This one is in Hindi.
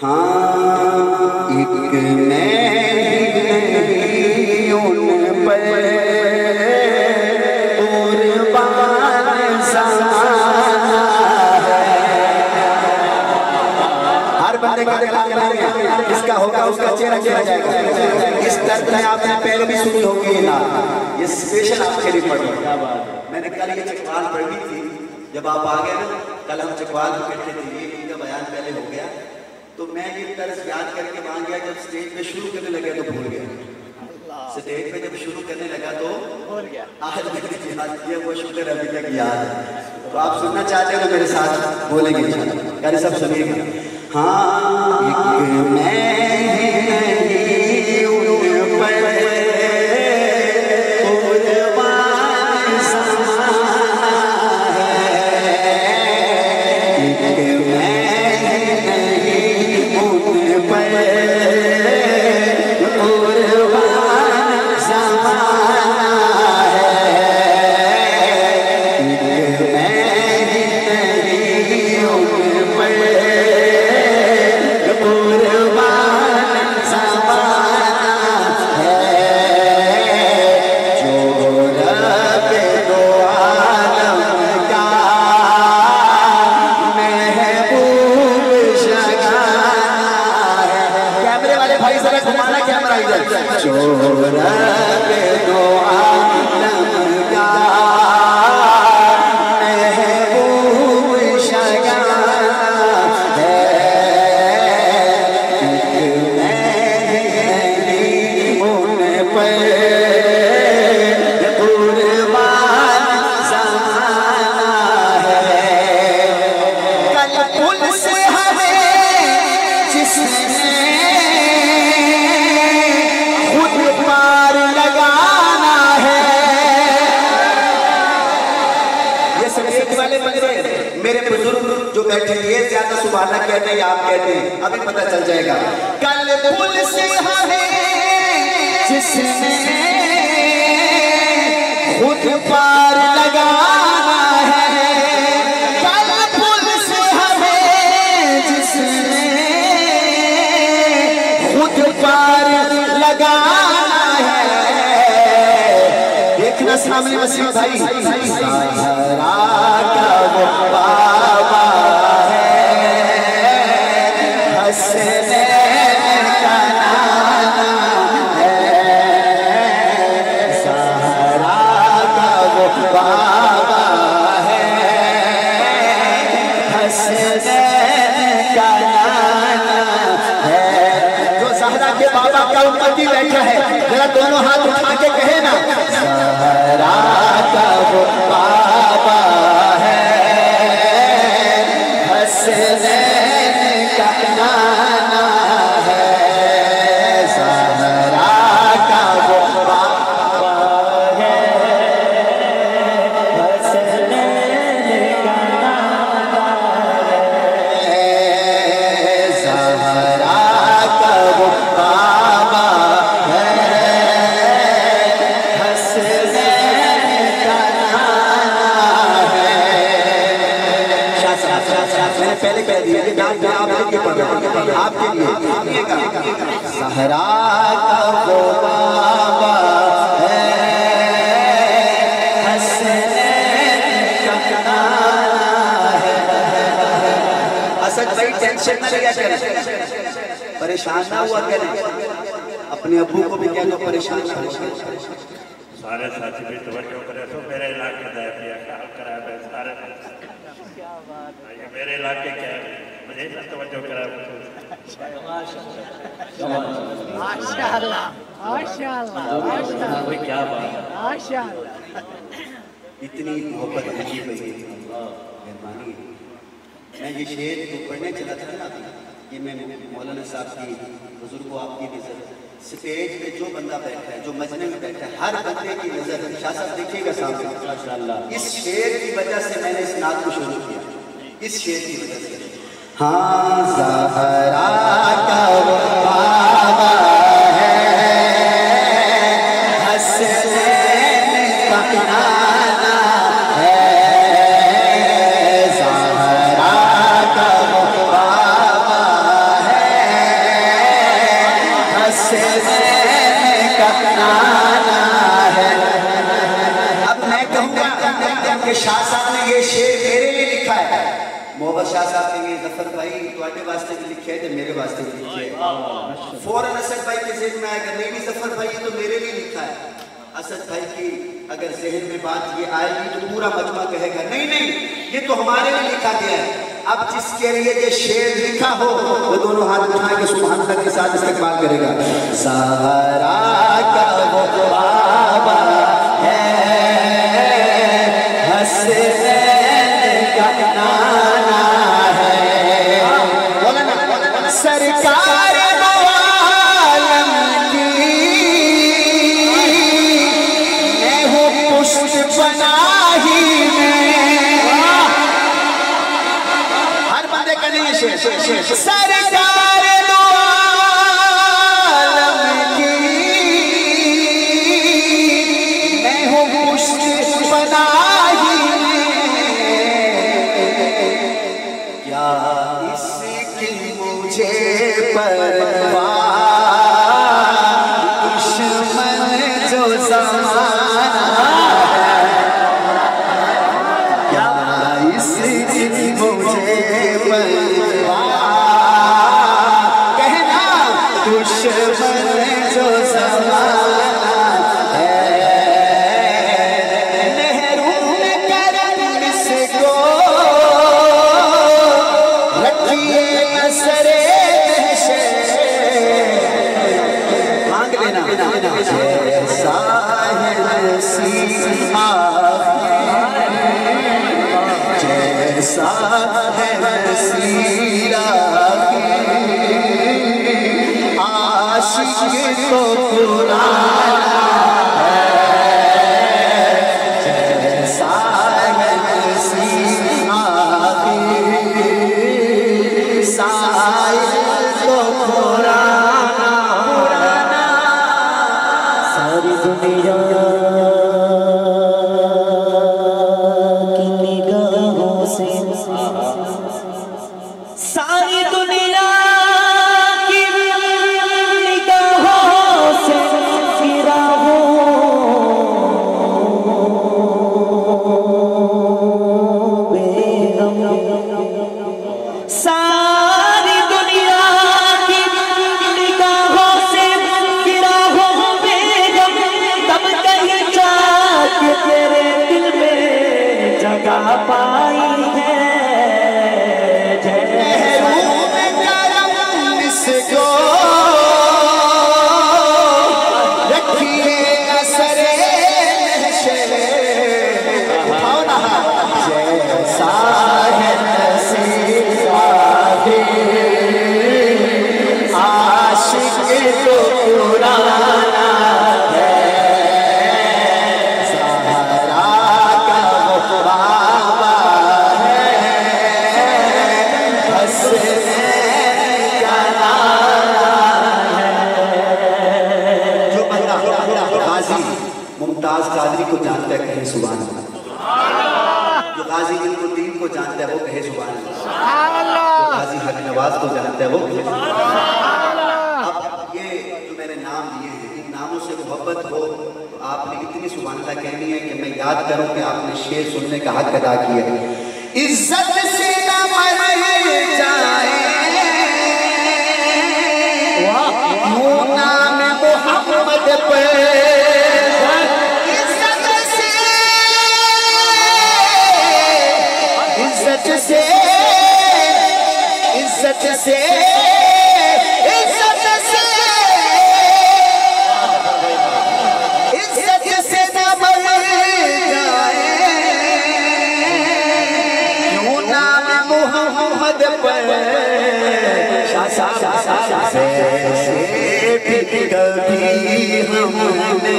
हाँ एक नहीं उन पर कुर्बान ज़माना है। हर बंदे का दिल इसका होगा उसका चेहरा चेहरा जाएगा। इस दर्द में आपने पहले भी सुनी होगी ना, ये स्पेशल आपके लिए पढ़ी। मैंने कल ये चकवाल पढ़ी थी, जब आप आ गए ना, कल हम चकवाल पे बैठे थे, ये इनका बयान पहले हो गया, तो मैं ये तर्ज याद करके वहां गया। जब स्टेज पे शुरू करने लगे तो भूल गया। स्टेज पे जब शुरू करने लगा तो भूल गया। आज मैंने याद किया, वो शुक्र अभी तक याद है। तो आप सुनना चाहते हो तो मेरे साथ बोलेंगे इंशाल्लाह। यानी सब सुनिएगा। हाँ एक मैं नहीं उन पर कुर्बान ज़माना है। एक मैं नहीं उन पर कुर्बान ज़माना है। एक मैं नहीं उन पर बैठे ये ज्यादा सुभाना कहते हैं, आप कहते हैं, अभी पता चल जाएगा। कल पुल से हमें जिसने खुद पार लगाना है। कल पुल से हमें जिसने खुद पार लगाना है। देखना सामने वसीम भाई, सहारा का वो बाबा हसनैन का नाना है। सहारा का वो बाबा है, हसनैन का नाना है। जो सहारा के बाबा का उम्मती बैठा है, जरा दोनों हाथ उठा के कहे ना, सहारा का वो बाबा है, हसनैन का नाना है। सहारा का वो बाबा है, हसनैन का नाना है। सहारा का वो बाबा है, हसनैन का नाना है। मैंने पहले कह दिया कि नाम आपके लिए सहरा का वो बाबा है, हसनैन का नाना है। असद भाई टेंशन न लिया करें, परेशान ना हुआ करें, अपने अब्बू को भी कह दो परेशान ना हो। सारे साथी भी तवज्जो करें तो मेरे इलाके दायरा ख्याल करा है। सारे ये मेरे इलाके क्या है, मुझे ना तवज्जो करा। माशाअल्लाह माशाअल्लाह माशाअल्लाह, क्या बात है, माशाअल्लाह। इतनी मोहब्बत नहीं हुई, मेहरबानी। मैं ये शेर तो पढ़ने चला था ना, ये मैं मौलाना साहब की हुजूर को आपकी नजर, स्टेज पे जो बंदा बैठा है, जो मजने में बैठा है, हर बंदे की नजर शाह साहब देखिएगा सामने। माशाअल्लाह, इस शेर की वजह से मैंने इस नात को शुरू किया, इस शेर की वजह से। हाँ ज़हरा का वो बाबा है, हसनैन का नाना है। ज़हरा का वो बाबा है, शाह साहब ने ये शेर मेरे लिए लिखा है। मोहब्बत शाह साहब ने ये जफर भाई तुम्हारे वास्ते भी लिखे है, मेरे वास्ते भी लिखे है। फौरन असद भाई के ज़हन में आएगा नहीं जफर भाई ये तो मेरे लिए लिखा है। असद भाई की अगर ज़हन में बात ये आएगी तो पूरा मजमा कहेगा नहीं नहीं ये तो हमारे लिए लिखा गया है। अब जिसके लिए ये शेर लिखा हो वो दोनों हाथ उठा के सुभान अल्लाह के साथ इस्तकबाल करेगा। ज़हरा का वो बाबा है हसनैन का नाना है। बोला ना सरकार आलम की मैं हूँ पुष्ट पनाही में। हर बंदे का नहीं है शेर सरकार आलम की मैं हूँ पुष्ट पनाही में। क्या इसकी मुझे परवाह दुश्मन जो ज़माना है। क्या इसकी मुझे परवाह कहना दुश्मन जो ज़माना है। नेहरू ने करम इसको रखिए असरे मांग लेना जैसा है नसीहा जैसा है नसीरा आशिक को पुराना है। जैसा है नसीहा साइल को पुराना सारी दुनिया की निगाहों से सारी दुनिया की निगाहों से गिरा हो बेगम। सारी दुनिया की निगाहों से गिरा हो बेगम। तब कहीं जाके तेरे दिल में जगह पाई है। इसको रखिए असरे जैसा है नसीहा आशिक तो पुराना है। ज़हरा का वो बाबा है हसनैन का नाना है। जो बंदा गाजी मुमताज कादरी को जानता है कहे सुभान अल्लाह। जो गाजी इल्मुद्दीन को जानता है वो कहे सुभान अल्लाह। जो गाजी हक नवाज को जानता है वो कहे सुभान अल्लाह। अब ये जो मैंने नाम दिए हैं इन नामों से मोहब्बत हो तो आपने इतनी सुभान अल्लाह कहनी है कि मैं याद करूं कि आपने शेर सुनने का हक अदा किया है। इज्जत से ना मर जाए यूं नाम मोहम्मद पे। इज्जत से इज्जत से इज्जत से इज्जत से इज्जत से ना मर जाए यूं नाम मोहम्मद पर। से भी कभी हमने